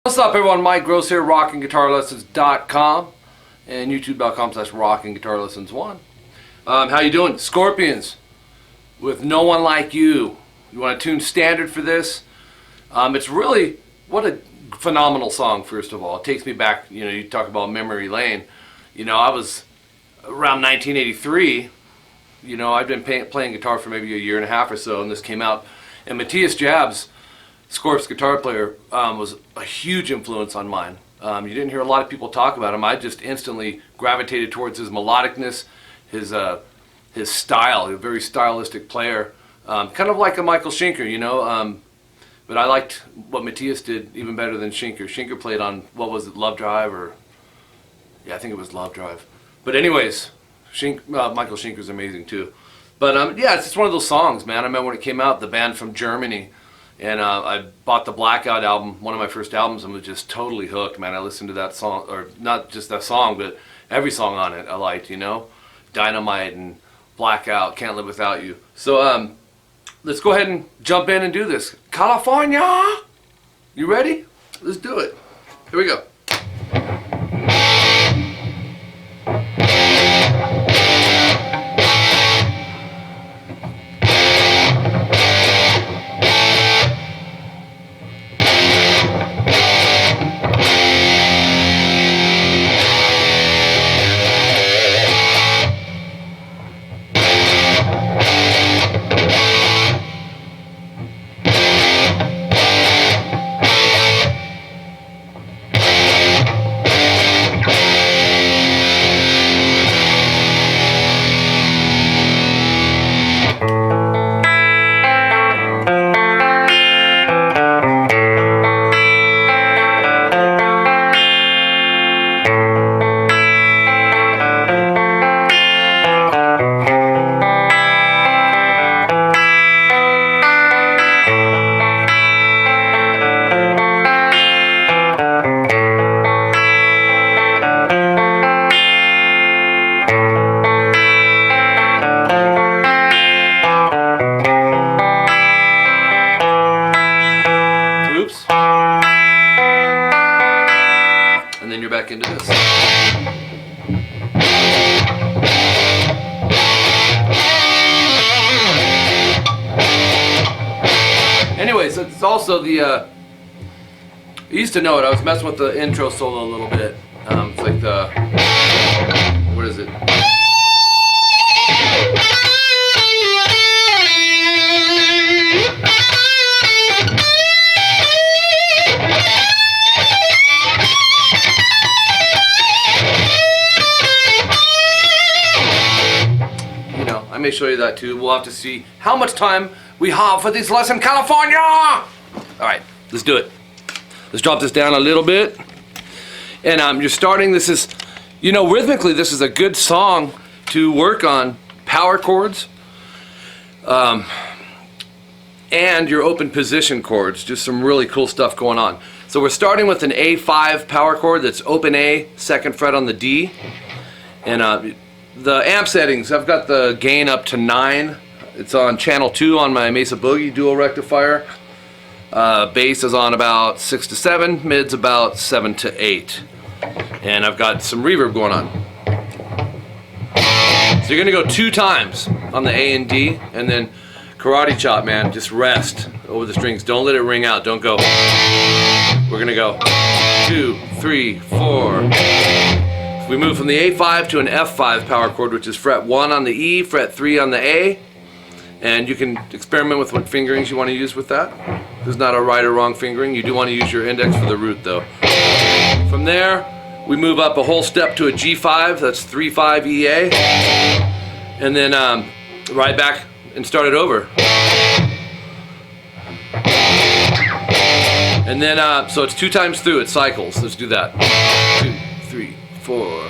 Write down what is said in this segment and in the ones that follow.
What's up everyone, Mike Gross here, rockinguitarlessons.com and youtube.com/rockinguitarlessons1. How you doing? Scorpions with No One Like You. You want to tune standard for this? It's really, what a phenomenal song, first of all. It takes me back, you talk about memory lane. I was around 1983, I've been playing guitar for maybe a year and a half or so, and this came out. And Matthias Jabs, Scorp's guitar player, was a huge influence on mine. You didn't hear a lot of people talk about him. I just instantly gravitated towards his melodicness, his style, a very stylistic player. Kind of like a 𝐂𝐒𝐒𝐒𝐿, but I liked what Matthias did even better than Schecter. Schecter played on, what was it, Love Drive, or, yeah, I think it was Love Drive. But anyways, Michael Schenker's amazing too. But yeah, it's just one of those songs, man. I remember when it came out, the band from Germany, and I bought the Blackout album, one of my first albums, and was just totally hooked, man. I listened to that song, or not just that song, but every song on it I liked, Dynamite and Blackout, Can't Live Without You. So let's go ahead and jump in and do this. California! You ready? Let's do it. Here we go. And then you're back into this. Anyways, it's also the, I used to know it, I was messing with the intro solo a little bit. It's like the, what is it? I may show you that too. We'll have to see how much time we have for this lesson, California! Alright, let's do it. Let's drop this down a little bit. And you're starting, this is, rhythmically this is a good song to work on power chords and your open position chords. Just some really cool stuff going on. So we're starting with an A5 power chord that's open A, second fret on the D. And the amp settings, I've got the gain up to 9. It's on channel 2 on my Mesa Boogie dual rectifier. Bass is on about 6 to 7, mid's about 7 to 8. And I've got some reverb going on. So you're going to go 2 times on the A and D, and then karate chop, man, just rest over the strings. Don't let it ring out, don't go. We're going to go 2, 3, 4. We move from the A5 to an F5 power chord, which is fret 1 on the E, fret 3 on the A, and you can experiment with what fingerings you want to use with that. There's not a right or wrong fingering. You do want to use your index for the root though. From there, we move up a whole step to a G5, that's 3/5 EA, and then right back and start it over. And then, so it's 2 times through, it cycles. Let's do that. 2, 3, 4.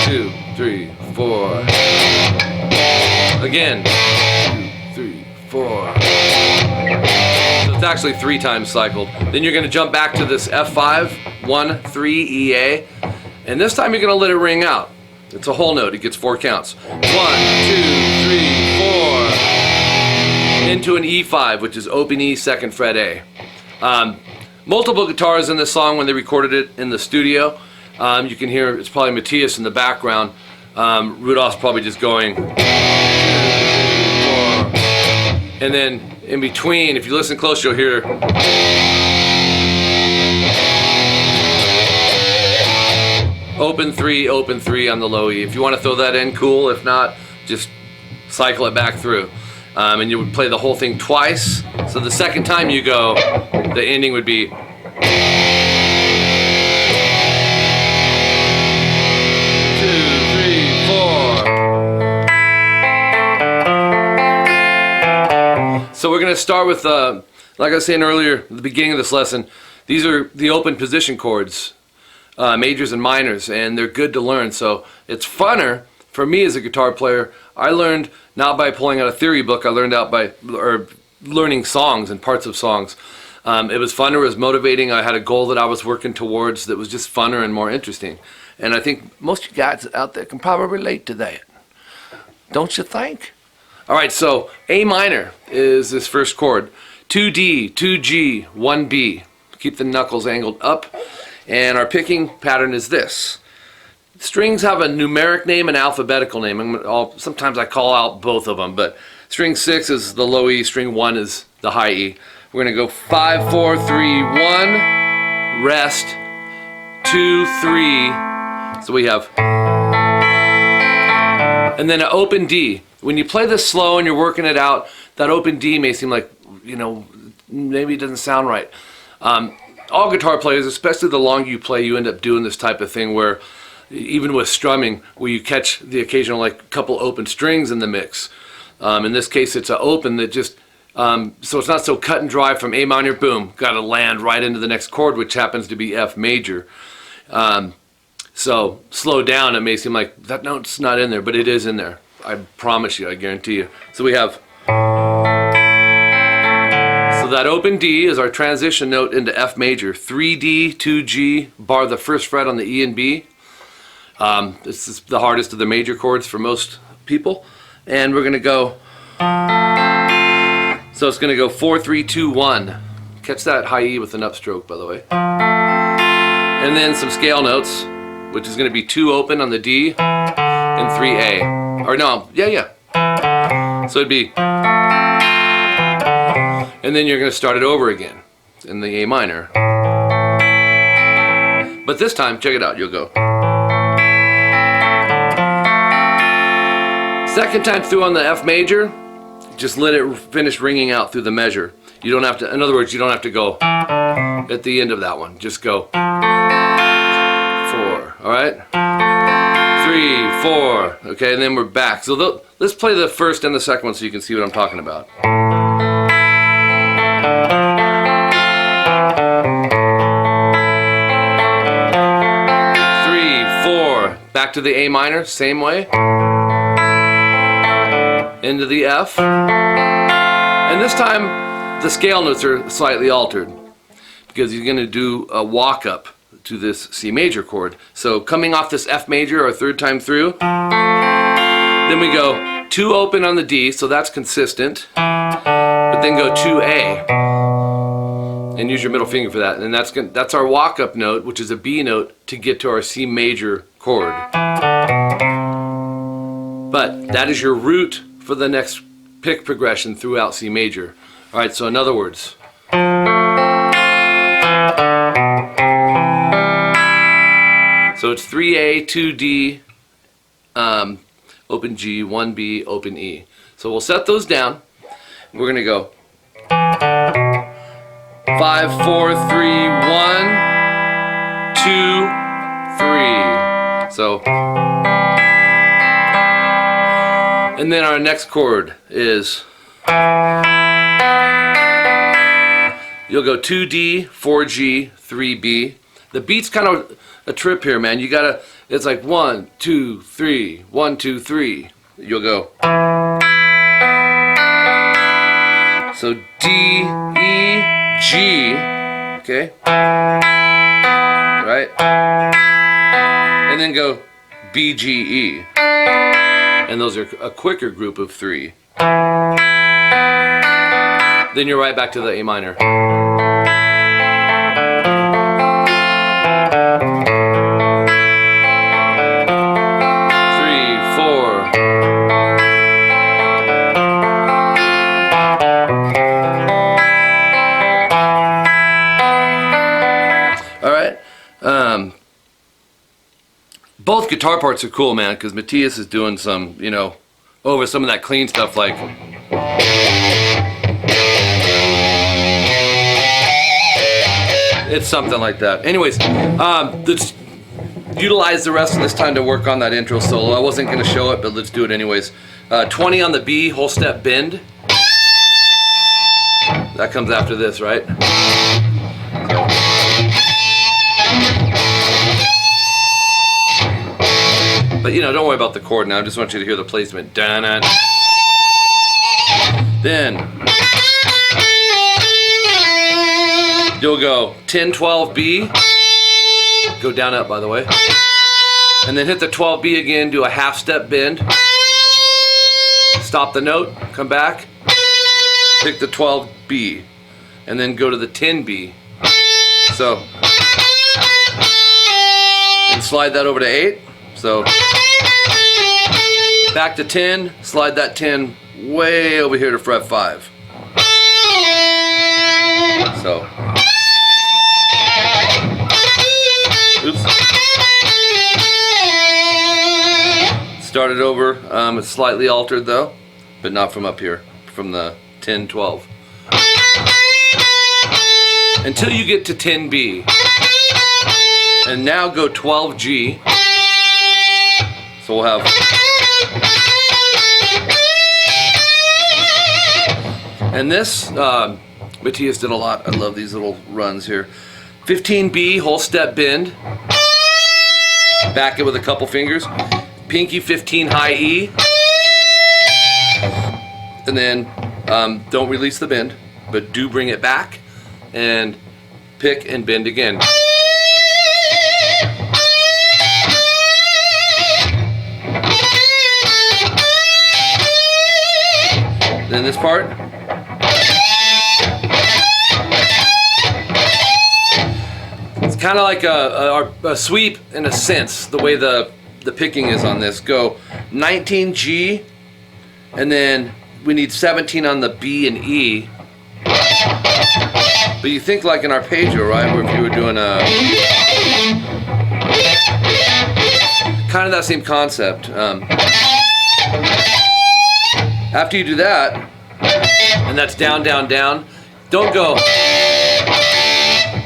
2, 3, 4. Again. 2, 3, 4. So it's actually 3 times cycled. Then you're going to jump back to this F5, 1, 3, EA, and this time you're going to let it ring out. It's a whole note. It gets 4 counts. 1, 2, 3, 4. Into an E5, which is open E, 2nd fret A. Multiple guitars in this song when they recorded it in the studio. You can hear it's probably Matthias in the background. Rudolph's probably just going 2, 3, 4. And then in between, if you listen close, you'll hear open 3 on the low E. If you want to throw that in, cool. If not, just cycle it back through. And you would play the whole thing twice. So the second time you go, the ending would be 2, 3, 4. So we're going to start with, like I was saying earlier at the beginning of this lesson, these are the open position chords, majors and minors, and they're good to learn. So it's funner for me as a guitar player. I learned not by pulling out a theory book. I learned out by learning songs and parts of songs. It was funner, it was motivating. I had a goal that I was working towards that was just funner and more interesting. And I think most of you guys out there can probably relate to that. Don't you think? All right, so A minor is this first chord. 2D, 2G, 1B. Keep the knuckles angled up. And our picking pattern is this. Strings have a numeric name and alphabetical name. Sometimes I call out both of them, but string 6 is the low E, string 1 is the high E. We're going to go 5, 4, 3, 1, rest, 2, 3. So we have, and then an open D. When you play this slow and you're working it out, that open D may seem like, you know, maybe it doesn't sound right. All guitar players, especially the longer you play, you end up doing this type of thing where, even with strumming, where you catch the occasional like couple open strings in the mix. In this case, it's an open that just, so it's not so cut and dry from A minor, boom, got to land right into the next chord, which happens to be F major. So slow down, it may seem like that note's not in there, but it is in there. I promise you, I guarantee you. So we have, so that open D is our transition note into F major. 3D, 2G, bar the first fret on the E and B. This is the hardest of the major chords for most people. And we're going to go, so it's going to go 4, 3, 2, 1. Catch that high E with an upstroke, by the way. And then some scale notes, which is going to be 2 open on the D and 3 A. Or no, yeah. So it'd be, and then you're going to start it over again in the A minor. But this time, check it out, you'll go. Second time through on the F major, just let it finish ringing out through the measure. You don't have to, in other words, you don't have to go at the end of that one. Just go 4, all right? 3, 4, okay, and then we're back. So let's play the first and the second one so you can see what I'm talking about. 3, 4, back to the A minor, same way. Into the F, and this time the scale notes are slightly altered because you're going to do a walk up to this C major chord. So coming off this F major our third time through, then we go 2 open on the D, so that's consistent, but then go 2 A and use your middle finger for that, and that's our walk up note, which is a B note to get to our C major chord. But that is your root for the next pick progression throughout C major. All right, so in other words, so it's 3A, 2D, open G, 1B, open E. So we'll set those down. We're going to go 5, 4, 3, 1, 2, 3. So, and then our next chord is, you'll go 2D, 4G, 3B. The beat's kind of a trip here, man. You gotta, it's like 1, 2, 3, 1, 2, 3. You'll go. So D, E, G, okay? Right? And then go B, G, E. And those are a quicker group of 3. Then you're right back to the A minor. both guitar parts are cool, man, because Matthias is doing some, you know, over some of that clean stuff, like it's something like that. Anyways, let's utilize the rest of this time to work on that intro solo. I wasn't going to show it, but let's do it anyways. 20 on the B, whole step bend. That comes after this, right? But you know, don't worry about the chord now. I just want you to hear the placement. Then you'll go 10, 12, B. Go down up, by the way. And then hit the 12 B again, do a half step bend. Stop the note, come back. Pick the 12 B. And then go to the 10 B. So, and slide that over to 8. So, back to 10, slide that 10 way over here to fret 5. So, oops. Start it over. It's slightly altered though, but not from up here, from the 10, 12. Until you get to 10B. And now go 12G. So we'll have, and this, Matthias did a lot. I love these little runs here. 15B, whole step bend. Back it with a couple fingers. Pinky 15 high E. And then don't release the bend, but do bring it back and pick and bend again. Then this part. It's kind of like a sweep in a sense, the way the picking is on this. Go 19 G, and then we need 17 on the B and E. But you think like an arpeggio, right? Where if you were doing a kind of that same concept. After you do that, and that's down, down, down, don't go.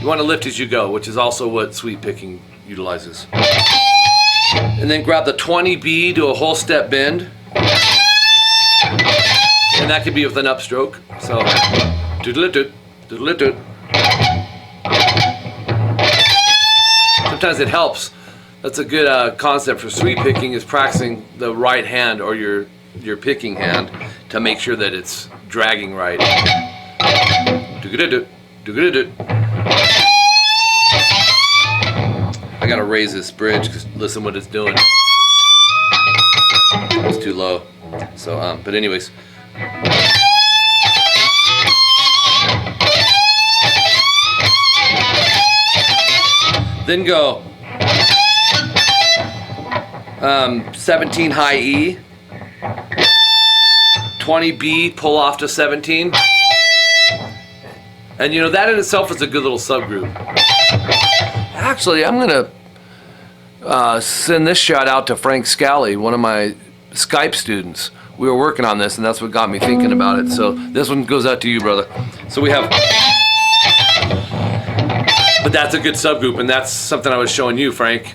You want to lift as you go, which is also what sweep picking utilizes. And then grab the 20B, do a whole step bend. And that could be with an upstroke. So, doodle-it-doot, doodle-it-doot. Sometimes it helps. That's a good concept for sweep picking, is practicing the right hand or your picking hand to make sure that it's dragging right. Do-do-do, do-do-do. I gotta raise this bridge because listen what it's doing. It's too low. So but anyways. Then go 17 high E. 20B, pull off to 17. And you know, that in itself is a good little subgroup. Actually, I'm gonna send this shout out to Frank Scally, one of my Skype students. We were working on this and that's what got me thinking about it. So this one goes out to you, brother. So we have, but that's a good subgroup, and that's something I was showing you, Frank.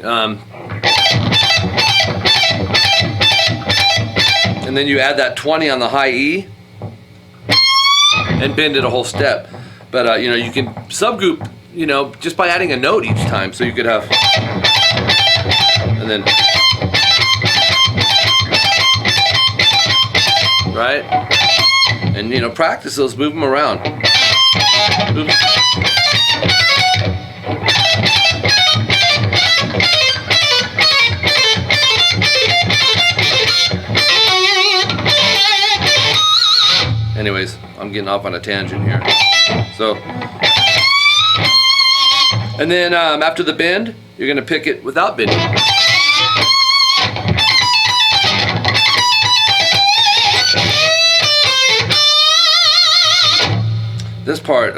And then you add that 20 on the high E and bend it a whole step. But you know, you can subgroup, you know, just by adding a note each time. So you could have, and then, right? And you know, practice those, move them around. Oops. Anyways, I'm getting off on a tangent here. So, and then after the bend, you're going to pick it without bending. This part,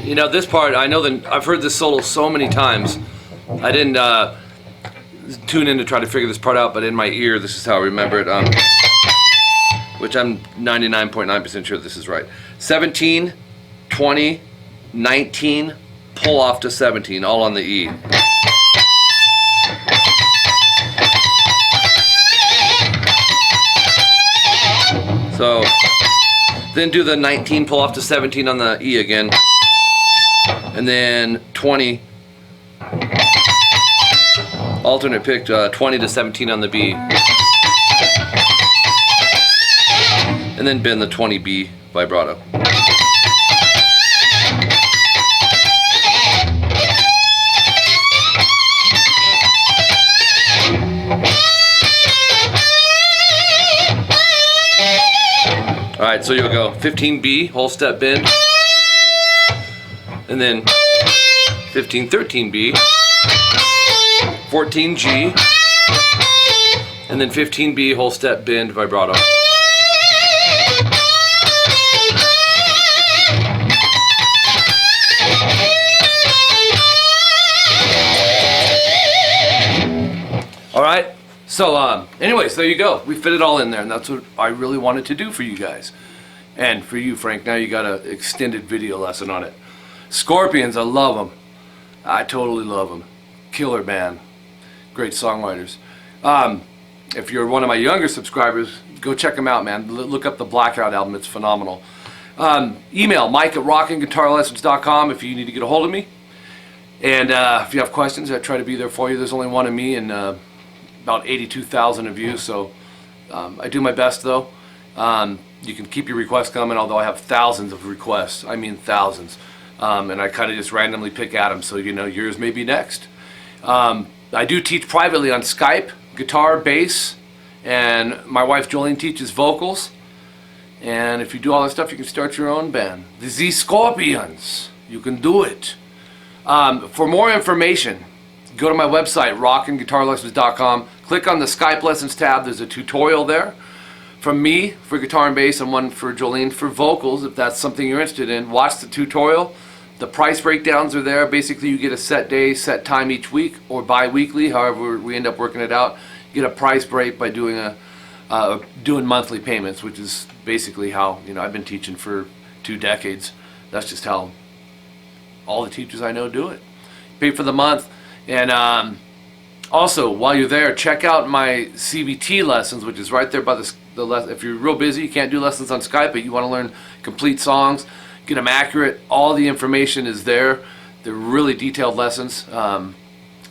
you You know, this part, I know that I've heard this solo so many times. I didn't tune in to try to figure this part out, but in my ear, this is how I remember it. Which I'm 99.9% sure this is right. 17, 20, 19, pull off to 17, all on the E. So, then do the 19, pull off to 17 on the E again. And then 20, alternate pick 20 to 17 on the B. And then bend the 20B vibrato. Alright, so you'll go 15B, whole step bend, and then 15, 13B, 14G, and then 15B, whole step bend, vibrato. Alright, so anyways, there you go. We fit it all in there, and that's what I really wanted to do for you guys. And for you, Frank, now you got an extended video lesson on it. Scorpions, I love them. I totally love them. Killer band. Great songwriters. If you're one of my younger subscribers, go check them out, man. Look up the Blackout album. It's phenomenal. Email Mike@rockinguitarlessons.com if you need to get a hold of me. And if you have questions, I try to be there for you. There's only one of me and about 82,000 of you, so I do my best, though. You can keep your requests coming, although I have thousands of requests. I mean thousands. And I kind of just randomly pick at them, so you know yours may be next. I do teach privately on Skype, guitar, bass, and my wife Jolene teaches vocals. And if you do all that stuff, you can start your own band. The 𝐂𝐒𝐒𝐒. You can do it. For more information, go to my website, rockinguitarlessons.com. Click on the Skype Lessons tab. There's a tutorial there from me for guitar and bass and one for Jolene for vocals, if that's something you're interested in. Watch the tutorial. The price breakdowns are there. Basically, you get a set day, set time each week, or bi-weekly, however we end up working it out. You get a price break by doing doing monthly payments, which is basically how, you know, I've been teaching for 2 decades. That's just how all the teachers I know do it. Pay for the month. And also, while you're there, check out my CVT lessons, which is right there by the lesson. If you're real busy, you can't do lessons on Skype, but you want to learn complete songs, get them accurate, all the information is there. They're really detailed lessons, and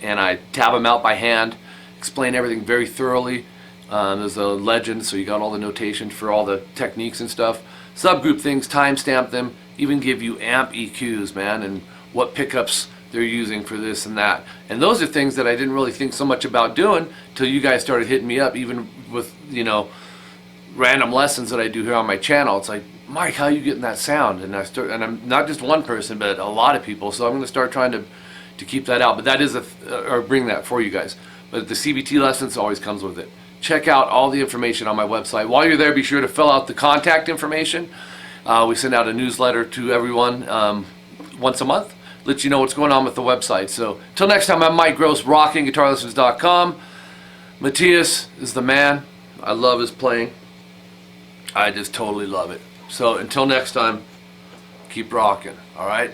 I tab them out by hand, explain everything very thoroughly. There's a legend, so you got all the notation for all the techniques and stuff. Subgroup things, timestamp them, even give you amp EQs, man, and what pickups they're using for this and that. And those are things that I didn't really think so much about doing till you guys started hitting me up, even with, you know, random lessons that I do here on my channel. It's like, Mike, how are you getting that sound? And and I'm not just one person, but a lot of people. So I'm going to start trying to keep that out. But that is or bring that for you guys. But the CVT lessons always comes with it. Check out all the information on my website. While you're there, be sure to fill out the contact information. We send out a newsletter to everyone once a month. Let you know what's going on with the website. So, till next time, I'm Mike Gross, rockinguitarlessons.com. Matthias is the man. I love his playing. I just totally love it. So, until next time, keep rocking, all right?